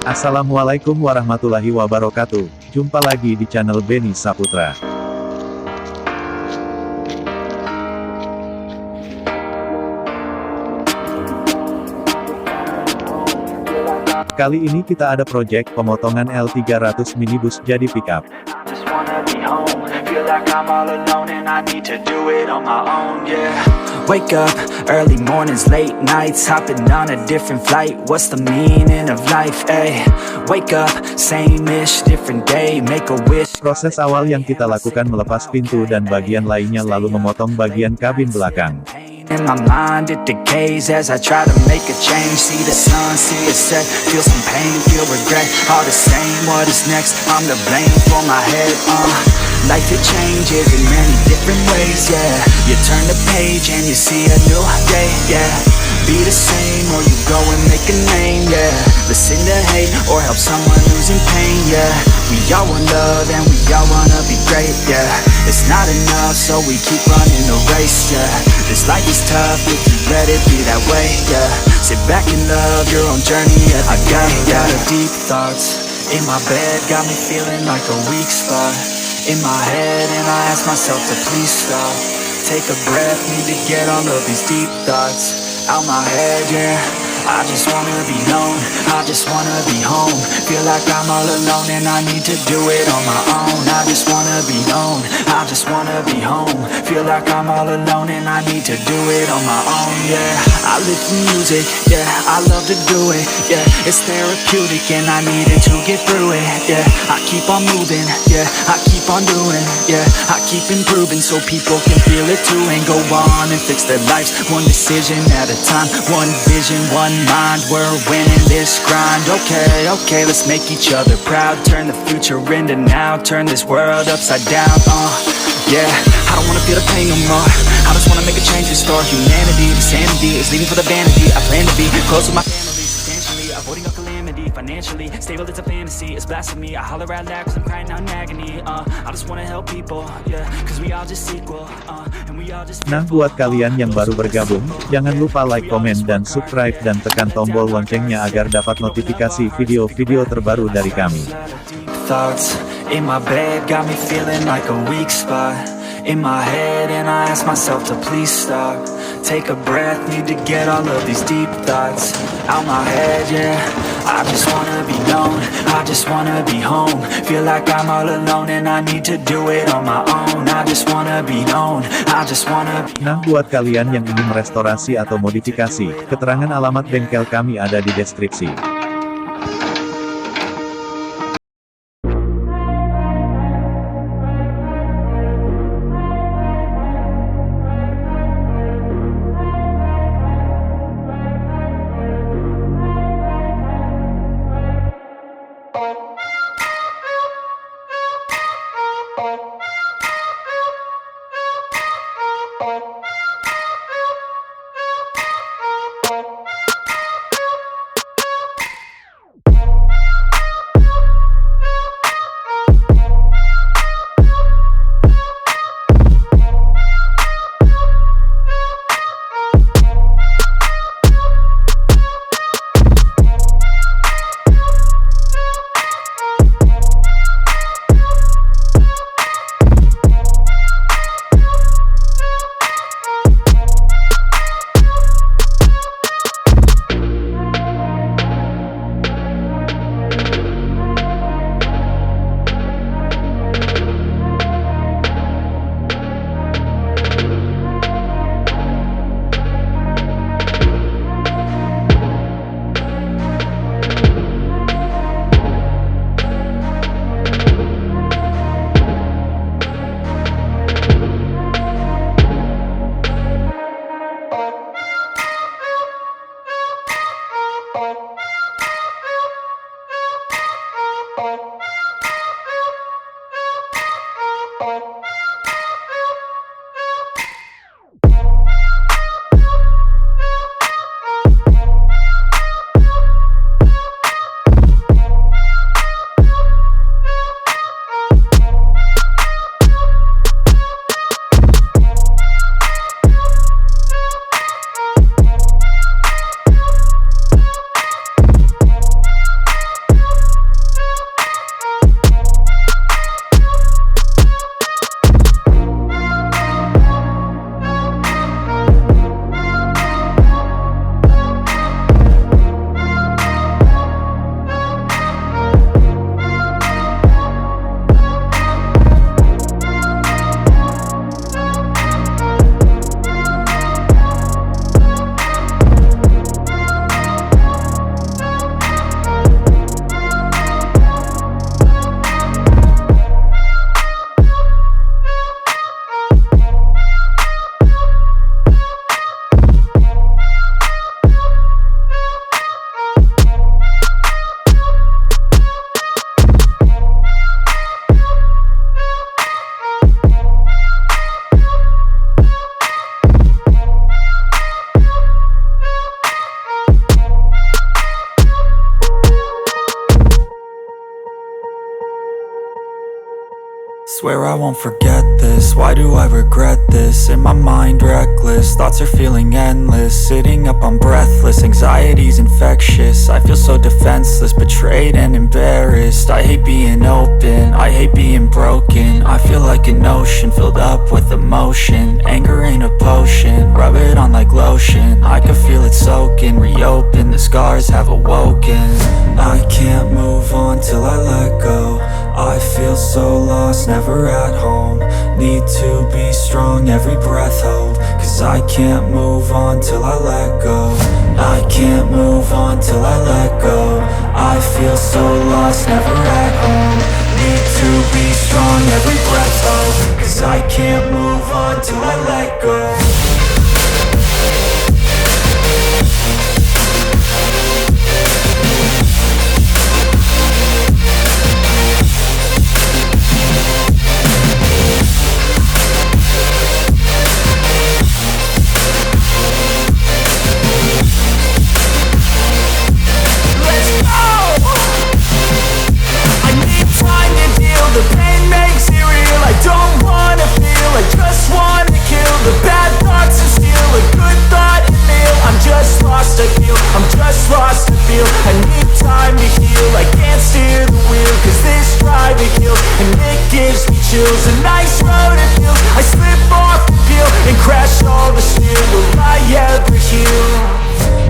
Assalamualaikum warahmatullahi wabarakatuh. Jumpa lagi di channel Beni Saputra. Kali ini kita ada project pemotongan L300 minibus jadi pickup. Wake up, early mornings, late nights, hopping on a different flight. What's the meaning of life, eh? Wake up, same-ish, different day, make a wish. Proses awal yang kita lakukan melepas pintu dan bagian lainnya lalu memotong bagian kabin belakang. In my mind it decays as I try to make a change. See the sun, see it set, feel some pain, feel regret. All the same, what is next? I'm to blame for my head, Life it changes in many different ways, yeah. You turn the page and you see a new day, yeah. Be the same or you go and make a name, yeah. Listen to hate or help someone who's in pain, yeah. We all want love and we all wanna be great, yeah. It's not enough so we keep running the race, yeah. This life is tough if you let it be that way, yeah. Sit back and love your own journey every day. I got deep thoughts in my bed, got me feeling like a weak spot in my head, and I ask myself to please stop. Take a breath, need to get all of these deep thoughts out my head, yeah. I just wanna be known, I just wanna be home. Feel like I'm all alone and I need to do it on my own. I just wanna be known, I just wanna be home. Feel like I'm all alone and I need to do it on my own, yeah. I live for music, yeah, I love to do it, yeah. It's therapeutic and I need it to get through it, yeah. I keep on moving, yeah, I keep on doing, yeah. I keep improving so people can feel it too and go on and fix their lives one decision at a time, one vision, one mind. We're winning this grind. Okay, let's make each other proud. Turn the future into now. Turn this world upside down. Yeah, I don't wanna feel the pain no more. I just wanna make a change and restore humanity. The sanity is leaving for the vanity. I plan to be close with my family, substantially avoiding a calamity. Financially stable, it's a fantasy. It's blasphemy. I holler out loud 'cause I'm crying out in agony. I just wanna help people, yeah, 'cause we all just equal. Nah, buat kalian yang baru bergabung, jangan lupa like, komen, dan subscribe, dan tekan tombol loncengnya agar dapat notifikasi video-video terbaru dari kami. Thoughts in my bed got me feeling like a weak spot in my head, and I ask myself to please stop. Take a breath, need to get all of these deep thoughts out my head, yeah. I just wanna be known, I just wanna be home. Feel like I'm all alone and I need to do it on my own. I just wanna be known, I just wanna be. Nah, buat kalian yang ingin merestorasi atau modifikasi, keterangan alamat bengkel kami ada di deskripsi. Swear I won't forget this, why do I regret this? In my mind reckless, thoughts are feeling endless. Sitting up, I'm breathless, anxiety's infectious. I feel so defenseless, betrayed and embarrassed. I hate being open, I hate being broken. I feel like an ocean filled up with emotion. Anger ain't a potion, rub it on like lotion. I can feel it soaking, reopen, the scars have awoken. I can't move on till I let go. I feel so lost, never at home. Need to be strong, every breath hold. Cause I can't move on till I let go. I can't move on till I let go. I feel so lost, never at home. Need to be strong, every breath hold. Cause I can't move on till I let go. The pain makes it real, I don't wanna feel, I just wanna kill the bad thoughts and steal a good thought and meal. I'm just lost, I feel, I'm just lost, I feel. I need time to heal, I can't steer the wheel. Cause this drive to kill, and it gives me chills. A nice road it feels, I slip off the peel and crash all the steel. Will I ever heal?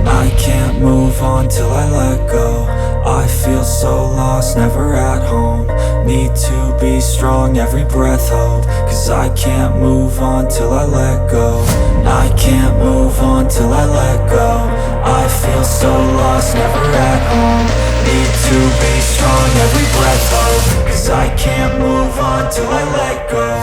I can't move on till I let go. I feel so lost, never at home. Need to be strong, every breath hold. Cause I can't move on till I let go. I can't move on till I let go. I feel so lost, never at home. Need to be strong, every breath hold. Cause I can't move on till I let go.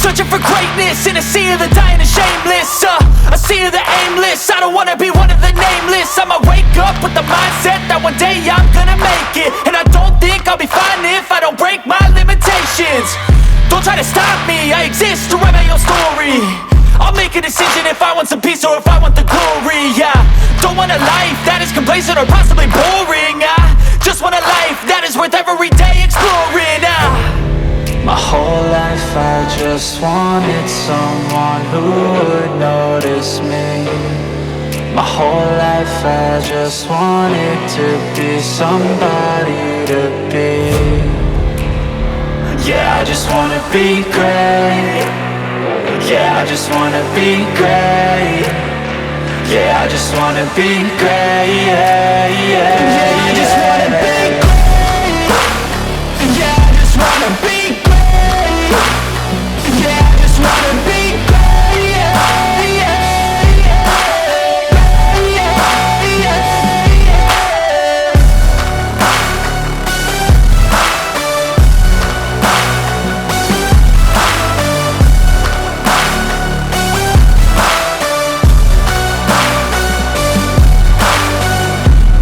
Searching for greatness in a sea of the dying and shameless, a sea of the aimless. I don't wanna be one of the nameless. I'ma wake up with the mindset that one day I'm gonna make it. And I don't think I'll be fine if I don't break my limitations. Don't try to stop me, I exist to write my own story. I'll make a decision if I want some peace or if I want the glory, yeah. Don't want a life that is complacent or possibly boring, I just want a life that is worth every day exploring, My whole life I just wanted someone who would notice me. My whole life I just wanted to be somebody to be. Yeah, I just wanna be great. Yeah, I just wanna be great. Yeah, I just wanna be great. Yeah, I just wanna be great. Yeah, I just wanna be great. Yeah, I just wanna be great.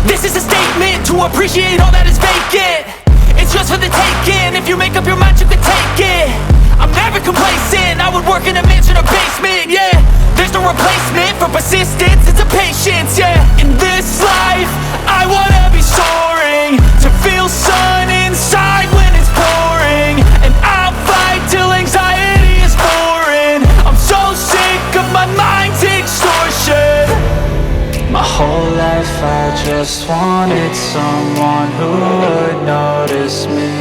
This is a statement to appreciate all that is vacant. It's yours for the taking. If you make up your mind, you can take it. I'm never complacent, I would work in a mansion or basement, yeah. There's no replacement for persistence, it's a patience, yeah. In this life, I wanna be soaring, to feel sun inside when it's pouring. And I'll fight till anxiety is foreign. I'm so sick of my mind's extortion. My whole life just wanted someone who would notice me.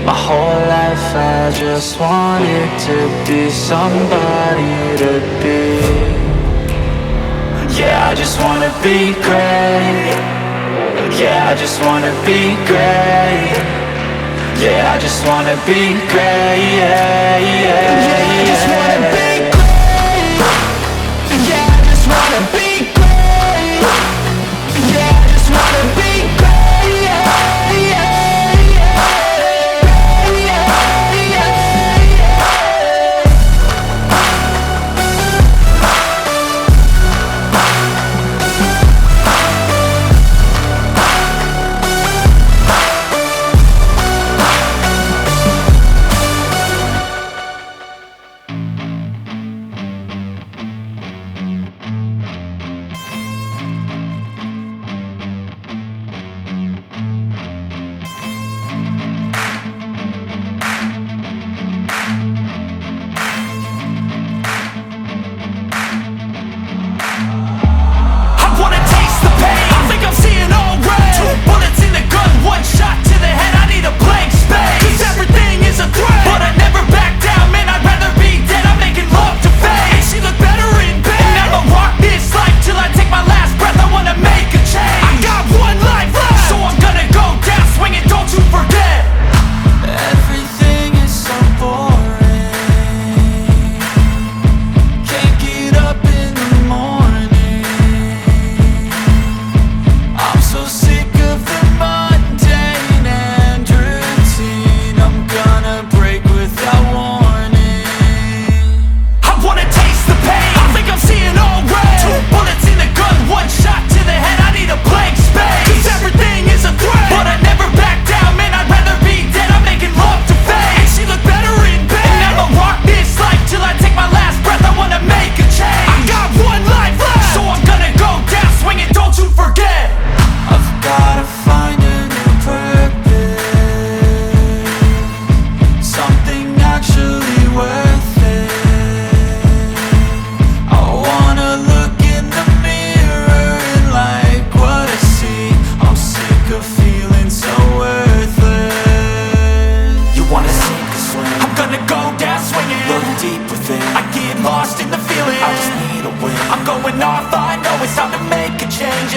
My whole life I just wanted to be somebody to be. Yeah, I just wanna be great. Yeah, I just wanna be great. Yeah, I just wanna be great. Yeah, yeah, yeah, I just wanna be great. Yeah, I just wanna be great. Yeah, I just wanna be great. Yeah, yeah, yeah, yeah, yeah, yeah.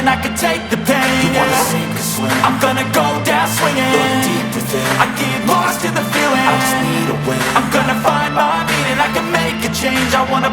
I can take the pain. You wanna sink or swim? I'm gonna go down swinging. Look deep within. I get lost in the feeling. I just need a win. I'm gonna find my meaning. I can make a change. I wanna